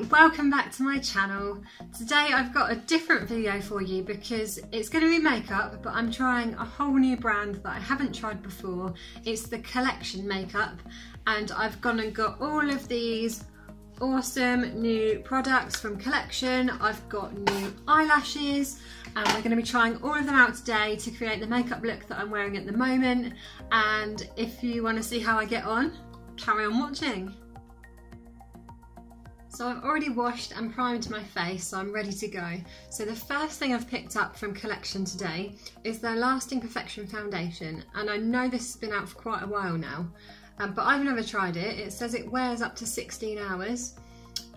Welcome back to my channel. Today I've got a different video for you because it's going to be makeup, but I'm trying a whole new brand that I haven't tried before. It's the Collection makeup, and I've gone and got all of these awesome new products from Collection. I've got new eyelashes and we're going to be trying all of them out today to create the makeup look that I'm wearing at the moment. And if you want to see how I get on, carry on watching. So I've already washed and primed my face, so I'm ready to go. So the first thing I've picked up from Collection today is their Lasting Perfection Foundation. And I know this has been out for quite a while now, but I've never tried it. It says it wears up to 16 hours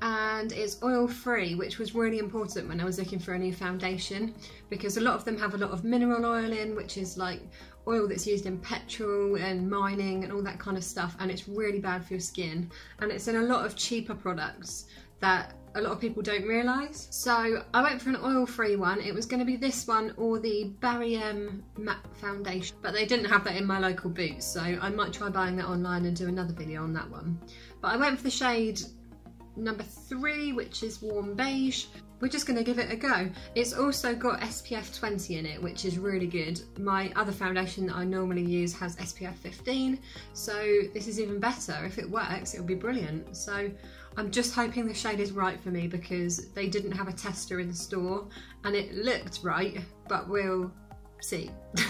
and it's oil free, which was really important when I was looking for a new foundation, because a lot of them have a lot of mineral oil in, which is like oil that's used in petrol and mining and all that kind of stuff, and it's really bad for your skin. And it's in a lot of cheaper products that a lot of people don't realise. So I went for an oil-free one. It was going to be this one or the Barry M matte foundation, but they didn't have that in my local Boots, so I might try buying that online and do another video on that one. But I went for the shade number 3, which is warm beige. We're just going to give it a go. It's also got SPF 20 in it, which is really good. My other foundation that I normally use has SPF 15, so this is even better. If it works, it'll be brilliant. So I'm just hoping the shade is right for me, because they didn't have a tester in the store and it looked right, but we'll see. So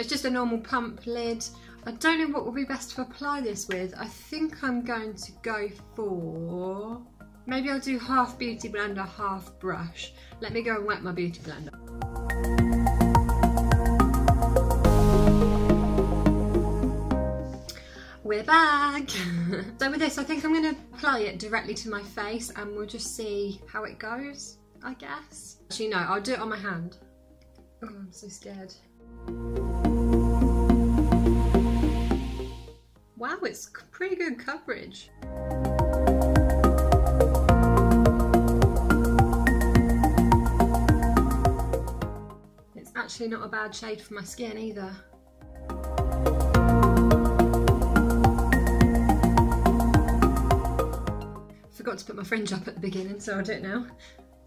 it's just a normal pump lid. I don't know what would be best to apply this with. I think I'm going to go for, maybe I'll do half beauty blender, half brush. Let me go and wet my beauty blender. We're back! So with this, I think I'm going to apply it directly to my face and we'll just see how it goes, I guess. Actually no, I'll do it on my hand. Oh, I'm so scared. Wow, it's pretty good coverage. It's actually not a bad shade for my skin either. Forgot to put my fringe up at the beginning, so I'll do it now.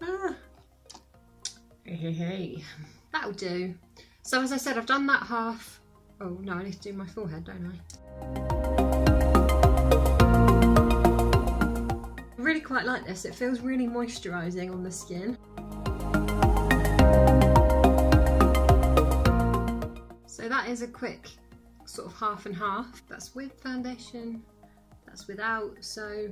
Ah. Hey. That'll do. So as I said, I've done that half. Oh no, I need to do my forehead, don't I? I really quite like this. It feels really moisturising on the skin. So that is a quick sort of half and half. That's with foundation, that's without. So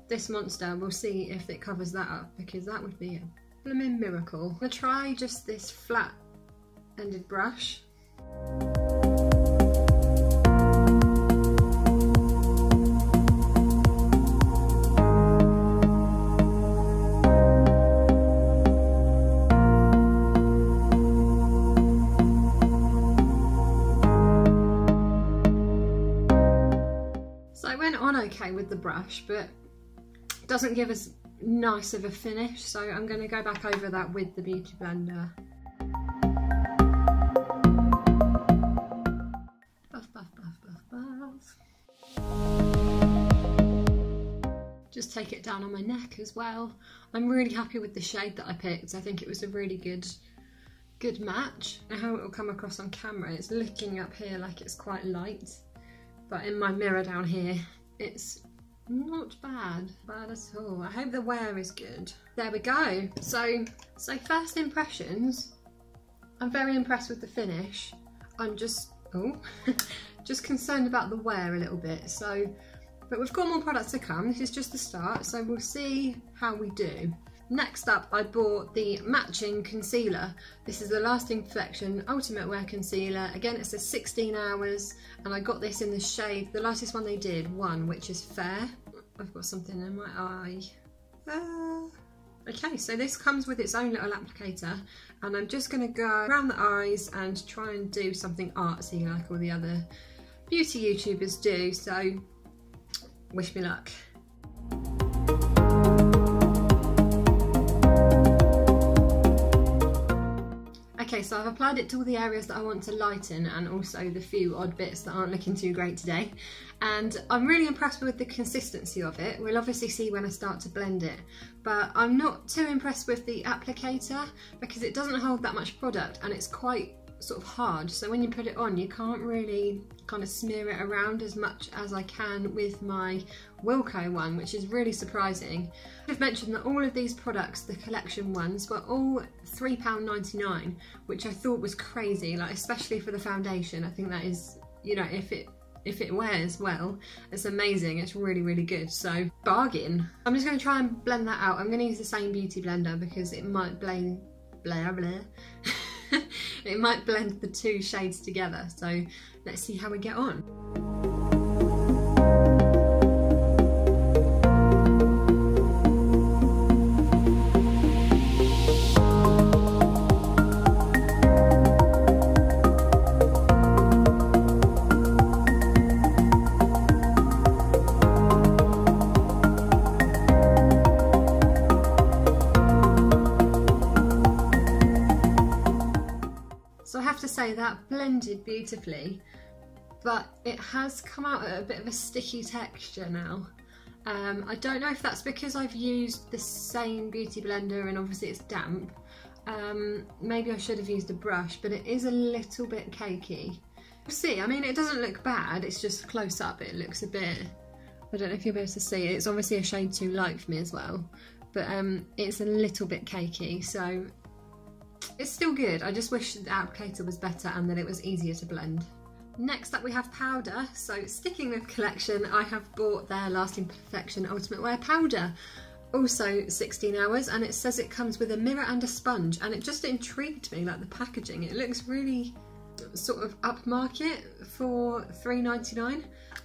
this monster, we'll see if it covers that up, because that would be a blooming miracle. I'm gonna try just this flat ended brush. So I went on okay with the brush, but it doesn't give as nice of a finish, so I'm going to go back over that with the beauty blender. Buff, buff, buff, buff, buff. Just take it down on my neck as well. I'm really happy with the shade that I picked. I think it was a really good match. I know how it will come across on camera. It's looking up here like it's quite light, but in my mirror down here, it's not bad at all. I hope the wear is good. There we go. So first impressions, I'm very impressed with the finish. I'm just, just concerned about the wear a little bit. So, but we've got more products to come. This is just the start, so we'll see how we do. Next up, I bought the matching concealer. This is the Lasting Perfection Ultimate Wear Concealer. Again, it says 16 hours, and I got this in the shade, the lightest one they did, 1, which is Fair. I've got something in my eye. Okay, so this comes with its own little applicator, and I'm just gonna go around the eyes and try and do something artsy like all the other beauty YouTubers do, so wish me luck. Okay, Okay, so I've applied it to all the areas that I want to lighten and also the few odd bits that aren't looking too great today. And I'm really impressed with the consistency of it. We'll obviously see when I start to blend it, but I'm not too impressed with the applicator because it doesn't hold that much product and it's quite sort of hard, so when you put it on you can't really kind of smear it around as much as I can with my Wilko one, which is really surprising. I've mentioned that all of these products, the collection ones, were all £3.99, which I thought was crazy, like especially for the foundation. I think that is, you know, if it wears well, it's amazing. It's really, really good. So bargain. I'm just going to try and blend that out. I'm going to use the same beauty blender because it might blend it might blend the two shades together. So let's see how we get on. To say that blended beautifully, but it has come out at a bit of a sticky texture now. I don't know if that's because I've used the same beauty blender and obviously it's damp. Maybe I should have used a brush, but it is a little bit cakey. See, I mean, it doesn't look bad, it's just close up it looks a bit, I don't know if you'll be able to see it, it's obviously a shade too light for me as well, but it's a little bit cakey, so it's still good. I just wish the applicator was better and that it was easier to blend. Next up we have powder. So sticking with collection, I have bought their Lasting Perfection Ultimate Wear powder. Also 16 hours, and it says it comes with a mirror and a sponge, and it just intrigued me, like the packaging. It looks really sort of upmarket for £3.99.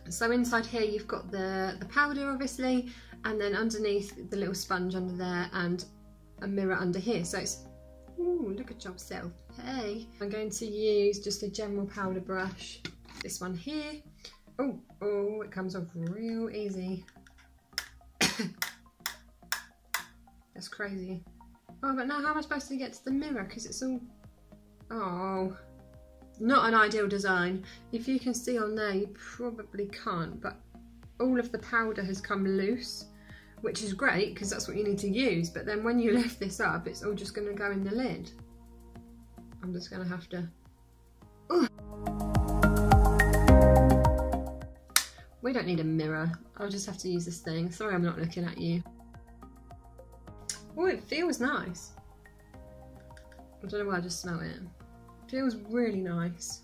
So inside here you've got the powder obviously, and then underneath the little sponge under there and a mirror under here. So it's, ooh, look at yourself. Hey, I'm going to use just a general powder brush. This one here. Oh, it comes off real easy. That's crazy. Oh, but now how am I supposed to get to the mirror? Because it's all... Oh, not an ideal design. If you can see on there, you probably can't, but all of the powder has come loose, which is great because that's what you need to use, but then when you lift this up, it's all just going to go in the lid. I'm just going to have to... Ugh. We don't need a mirror. I'll just have to use this thing. Sorry I'm not looking at you. Oh, it feels nice. I don't know why I just smell it. It feels really nice.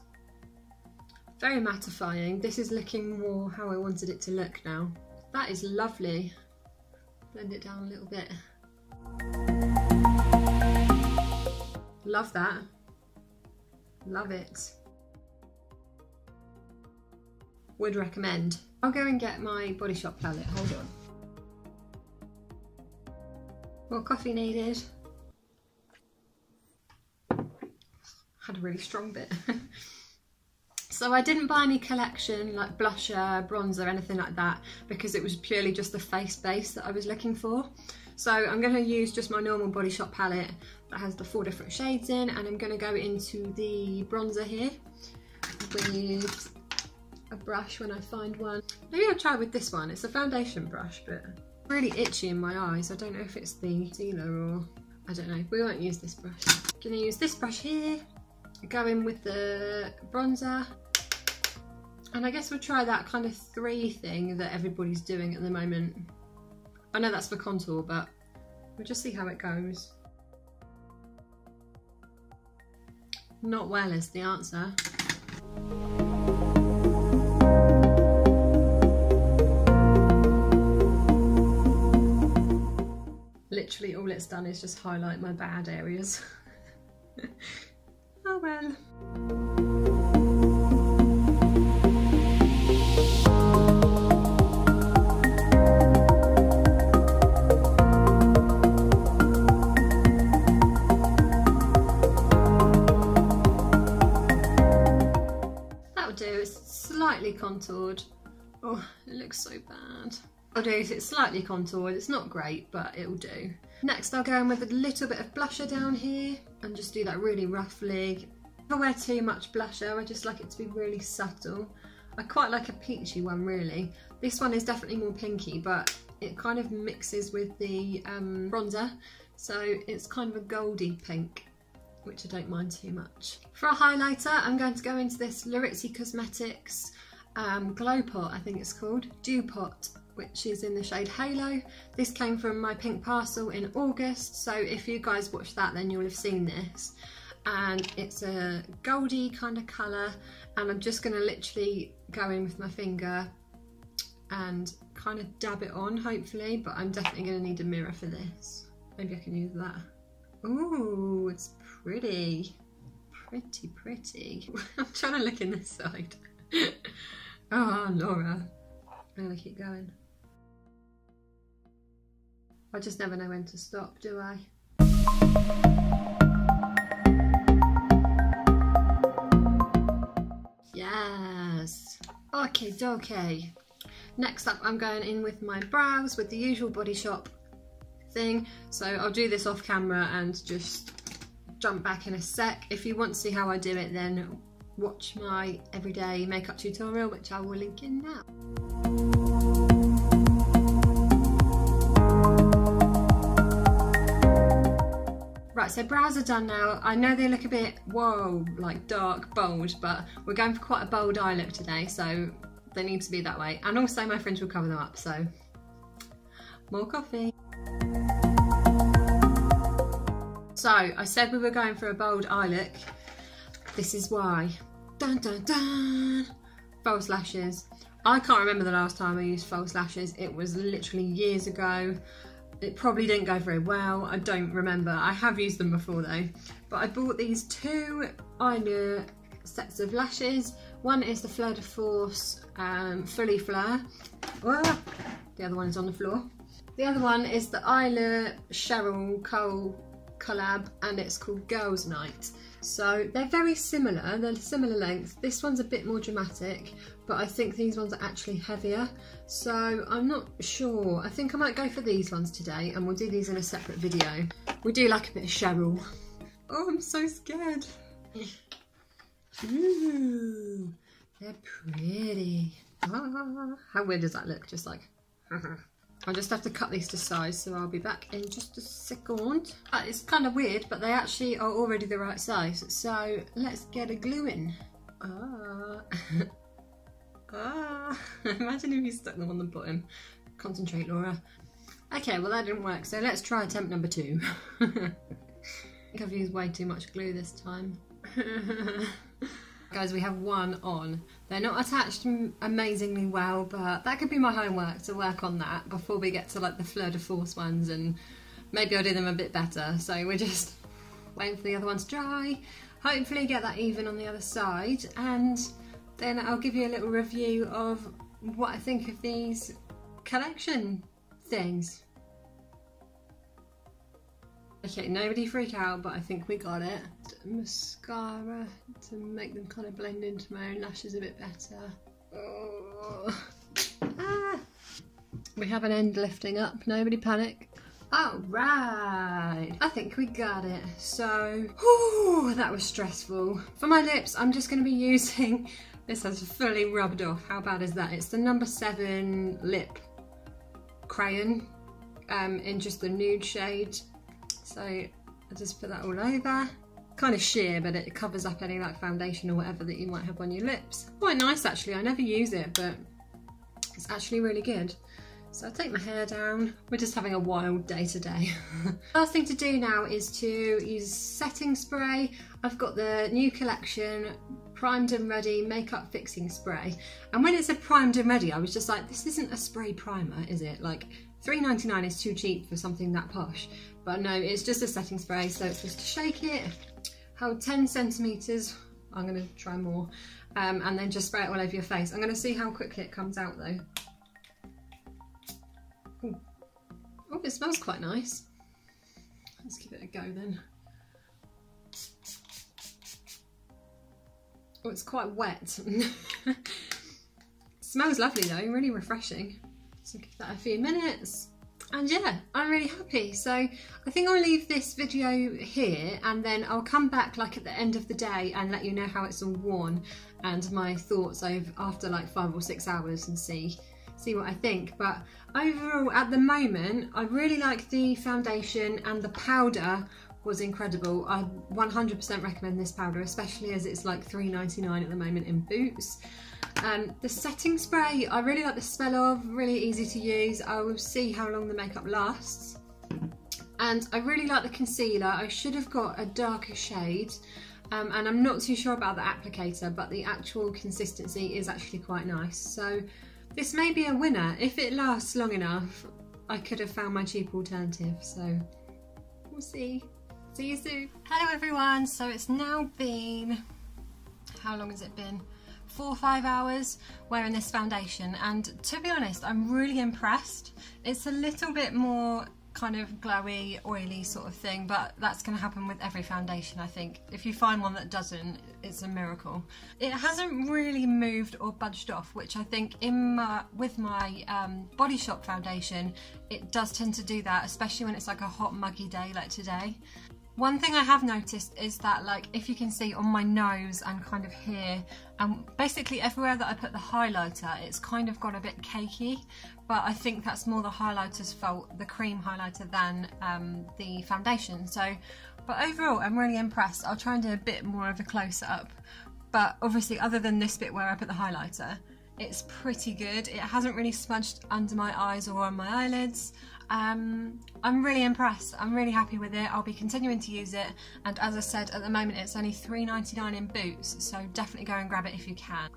Very mattifying. This is looking more how I wanted it to look now. That is lovely. Blend it down a little bit. Love that. Love it. Would recommend. I'll go and get my Body Shop palette. Hold on. More coffee needed. Had a really strong bit. So I didn't buy any collection like blusher, bronzer, anything like that, because it was purely just the face base that I was looking for. So I'm going to use just my normal Body Shop palette that has the 4 different shades in, and I'm going to go into the bronzer here with a brush when I find one. Maybe I'll try with this one. It's a foundation brush, but really itchy in my eyes. I don't know if it's the sealer or I don't know. We won't use this brush. I'm going to use this brush here, go in with the bronzer, and I guess we'll try that kind of 3 thing that everybody's doing at the moment. I know that's for contour, but we'll just see how it goes. Not well is the answer. Literally all it's done is just highlight my bad areas. Oh well. That'll do, it's slightly contoured. Oh, it looks so bad. I'll do is it's slightly contoured, it's not great, but it'll do. Next I'll go in with a little bit of blusher down here and just do that really roughly. I never wear too much blusher, I just like it to be really subtle. I quite like a peachy one really. This one is definitely more pinky, but it kind of mixes with the bronzer, so it's kind of a goldy pink, which I don't mind too much. For a highlighter, I'm going to go into this Laritzi Cosmetics Glow Pot, I think it's called, Dew Pot, which is in the shade Halo. This came from my pink parcel in August, so if you guys watched that then you'll have seen this. And it's a goldy kind of colour, and I'm just going to literally go in with my finger and kind of dab it on, hopefully, but I'm definitely going to need a mirror for this. Maybe I can use that. Ooh, it's pretty. Pretty, pretty. I'm trying to look in this side. Oh, Laura. I'm going to keep going. I just never know when to stop, do I? Yes. Okay, dokie. Next up, I'm going in with my brows with the usual Body Shop thing. So I'll do this off camera and just jump back in a sec. If you want to see how I do it, then watch my everyday makeup tutorial, which I will link in now. Right, so brows are done now. I know they look a bit, whoa, like dark, bold, but we're going for quite a bold eye look today, so they need to be that way. And also my fringe will cover them up, so more coffee. So I said we were going for a bold eye look. This is why. Dun dun dun! False lashes. I can't remember the last time I used false lashes. It was literally years ago. It probably didn't go very well. I don't remember. I have used them before though. But I bought these two eyeliner sets of lashes. One is the Fleur de Force Fully Fleur. Ah, the other one is on the floor. The other one is the Isla Cheryl Cole collab, and it's called Girls Night. So they're very similar, they're similar length. This one's a bit more dramatic, but I think these ones are actually heavier. So I'm not sure. I think I might go for these ones today, and we'll do these in a separate video. We do like a bit of Cheryl. Oh, I'm so scared. Ooh, they're pretty. Ah, how weird does that look? Just like... I'll just have to cut these to size, so I'll be back in just a second. It's kind of weird, but they actually are already the right size. So let's get a glue in. Ah. Ah. Imagine if you stuck them on the bottom. Concentrate, Laura. Okay, well that didn't work, so let's try attempt number 2. I think I've used way too much glue this time. Guys, we have one on. They're not attached amazingly well, but that could be my homework, to work on that before we get to like the Fleur de Force ones, and maybe I'll do them a bit better. So we're just waiting for the other ones to dry, hopefully get that even on the other side, and then I'll give you a little review of what I think of these collection things. Okay, nobody freak out, but I think we got it. Mascara to make them kind of blend into my own lashes a bit better. Oh. Ah. We have an end lifting up, nobody panic. Alright, I think we got it. So, whew, that was stressful. For my lips, I'm just going to be using, this has fully rubbed off, how bad is that? It's the number 7 lip crayon in just the nude shade. So I just put that all over. Kind of sheer, but it covers up any like foundation or whatever that you might have on your lips. Quite nice actually, I never use it, but it's actually really good. So I'll take my hair down. We're just having a wild day today. Last thing to do now is to use setting spray. I've got the new collection Primed and Ready Makeup Fixing Spray. And when it said Primed and Ready, I was just like, this isn't a spray primer, is it? Like $3.99 is too cheap for something that posh. But no, it's just a setting spray, so it's just to shake it, hold 10 centimetres, I'm going to try more, and then just spray it all over your face. I'm going to see how quickly it comes out though. Ooh. Oh, it smells quite nice. Let's give it a go then. Oh, it's quite wet. Smells lovely though, really refreshing. So give that a few minutes. And yeah, I'm really happy. So I think I'll leave this video here and then I'll come back like at the end of the day and let you know how it's all worn and my thoughts after like 5 or 6 hours and see what I think. But overall at the moment I really like the foundation, and the powder was incredible. I 100% recommend this powder, especially as it's like $3.99 at the moment in Boots. The setting spray, I really like the smell of, really easy to use. I will see how long the makeup lasts. And I really like the concealer. I should have got a darker shade, and I'm not too sure about the applicator, but the actual consistency is actually quite nice. So this may be a winner. If it lasts long enough, I could have found my cheap alternative. So we'll see. See you soon. Hello everyone. So it's now been, how long has it been? 4 or 5 hours wearing this foundation, and to be honest I'm really impressed. It's a little bit more kind of glowy, oily sort of thing, but that's going to happen with every foundation I think. If you find one that doesn't, it's a miracle. It hasn't really moved or budged off, which I think with my Body Shop foundation it does tend to do that, especially when it's like a hot muggy day like today. One thing I have noticed is that, like, if you can see on my nose and kind of here, and basically everywhere that I put the highlighter, it's kind of got a bit cakey, but I think that's more the highlighter's fault, the cream highlighter, than the foundation. So, but overall I'm really impressed. I'll try and do a bit more of a close-up, but obviously other than this bit where I put the highlighter, it's pretty good. It hasn't really smudged under my eyes or on my eyelids. I'm really impressed. I'm really happy with it. I'll be continuing to use it, and as I said, at the moment it's only $3.99 in Boots, so definitely go and grab it if you can.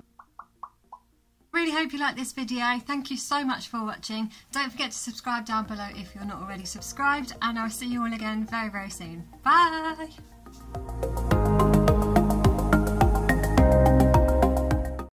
Really hope you liked this video. Thank you so much for watching. Don't forget to subscribe down below if you're not already subscribed, and I'll see you all again very, very soon. Bye!